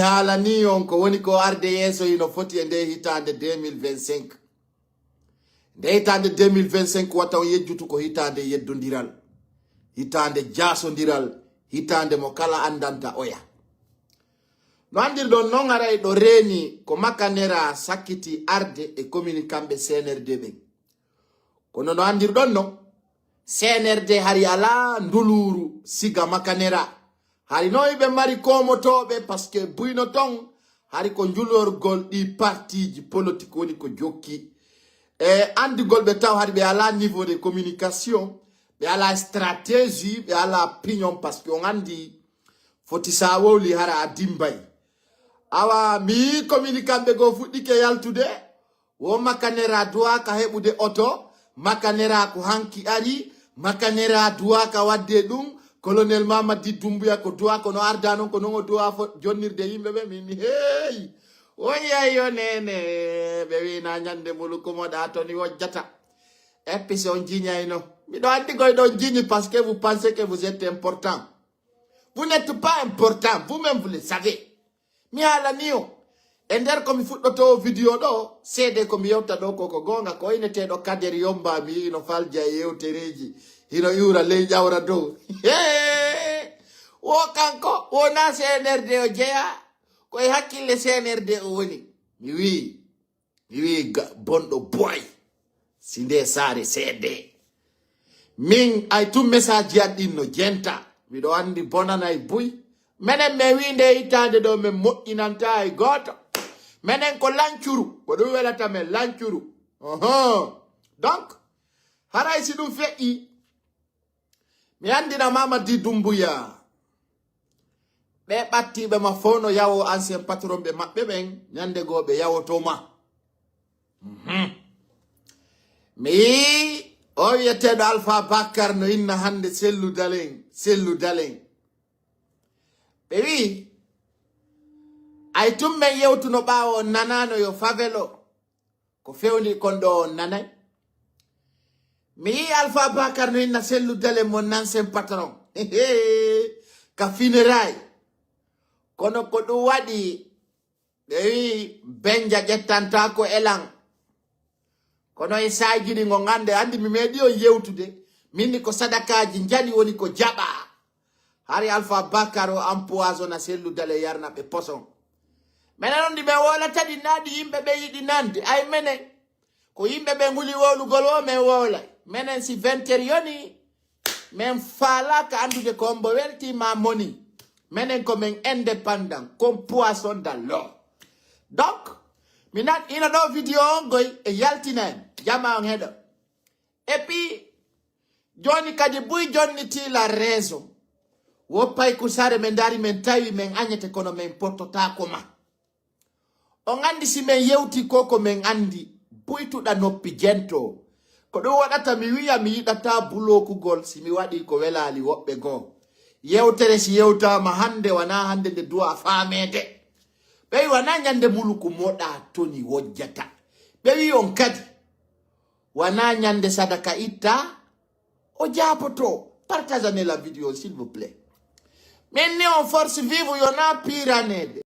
hala ni on ko woni ko arde yeso ino foti e nde hitande 2025. Nde hitande 2025 wata o yejjutu ko hitande yeddodiral, hitande jasodiral, hitande mo kala andanta oya. No andirɗon non ara e ɗo reeni ko makanera sakkiti arde e commune kamɓe CNRD ɓen. Kono no andirɗon no CNRD hari ala nduluru siga makanera. Hari no ibe mari komotoɓe parce que buyno ton hari ko njulorgol ɗi partiji politique woni ko jokki. Andigol ɓe taw hari ɓe ala niveau de communication, ɓe ala stratégie, ɓe ala pignon parce que on andi foti sa wowli hara a dimbay. Awa mi communicaɓe go fuɗɗike yaltude wo makanera duwaka heɓude auto, makanera ko hanki ari, makanera duwaka wadde ɗum. Colonel Mamadi Doumbouya ko duwa ko no arda non ko non duwa fo jonnirde yimɓe ɓe min hey oyayo nene ɓe wina ñande mulu ko moɗa to ni wojjata eppi on jiñayno miɗo andi koye ɗon jiñi parce que vous pensez que vous êtes important. Vous n'êtes pas important, vous-même vous le savez. Mi haalani o e nder komi fuɗɗoto vidéo ɗo seede komi yewta ɗo koko gonga ko ineteɗo Kader Yomba mi no falja e yewtereji hino yura ley ƴawra dow wo kanko wona CNRD o jeeya koye hakkille CNRD o woni mi wi bonɗo boy si nde saare seede min ay tum message yaɗɗin no jenta miɗo andi bonanay buy menen me wi nde hitande ɗo min moƴƴinanta e goto menen ko lancuru ko ɗum welata men lancuru donc haray si ɗum feƴƴi mi andina Mamadi Doumbouya ɓe ɓattiɓe ma fof no yawo ancien patron ɓe maɓɓe ɓen ñande goo ɓe yawotoma. Mi o wiyeteɗo Alpha Bakar no inna hande sellu dalen ɓe wi ay tum men yewtuno ɓawo nanano yo favelo ko fewni kon ɗo on nanay. Mi yi Alpha Bakar no inna sellu dalen mon ancien patron ka funérailles kono ko ɗum waɗi ɓe wi Benja ƴettanta ko elan kono e sajini ngo gande andi mi meeɗi on yewtude minni ko sadakaji jali woni ko jaɓa hari Alpha Bakar o empoisonna sellu dale yarna ɓe poson menen on ɗi ɓe wolata ɗi naɗi yimɓe ɓe yiɗi nande ay menen ko yimɓe ɓe nguli wolugol o men wolay menen si 20 yoni men falaka andude ko mbo weltima moni menen ko men indépendant comme poisson dans l'eau. Donc mi nat ina ɗo vidéo on goy e yaltina en jama on heɗo et puis joni kadi buy jonniti la raison woppay ko sare men dari men tawi men añete kono men pottotako ma on andi si men yewti ko men andi buytuɗa noppi jento ko ɗum waɗata mi wiya mi yiɗata bulokugol si mi waɗi ko welali woɓɓe goo yewtere si yewtama hande wana hande nde duwa famede ɓe wi wana ñande muluku moɗa toni wojjata ɓe wi on kadi wana ñande sadaka itta o jaboto. Partagez la vidéo s'il vous plaît. Mais on force vive yona piranede